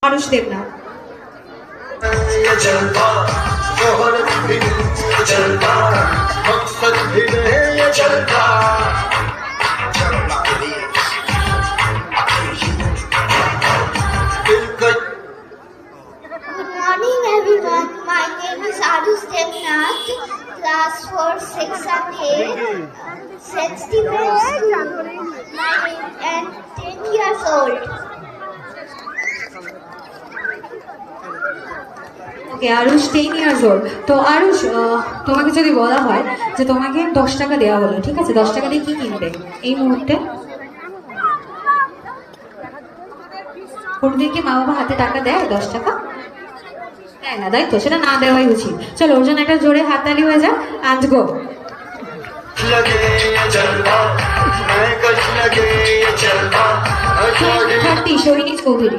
आरुष देवनाथ। ये जलवा शोहरत भी ये जलवा मकसद भी नहीं ये जलवा Good morning everyone. My name is Arush Devnath, class 4, 6 and 8, St. Stephen's School, and 10 years old. Okay Aarush 10 years old. তো আরুষ, তোমাকে যদি বলা হয় যে তোমাকে 10 টাকা দেওয়া হলো, ঠিক আছে, 10 টাকা দিয়ে কি কিনবে এই মুহূর্তে? প্রতিদিন কি মা বাবা হাতে টাকা দেয় 10 টাকা? দেয় না, তাই তো? সেটা না দেওয়াই উচিত। চলো ওর জন্য একটা জোরে হাততালি হয়ে যাক। And go. लगे ये जलवा मैं कश लगे ये जलवा 30 সৈনিক কবির।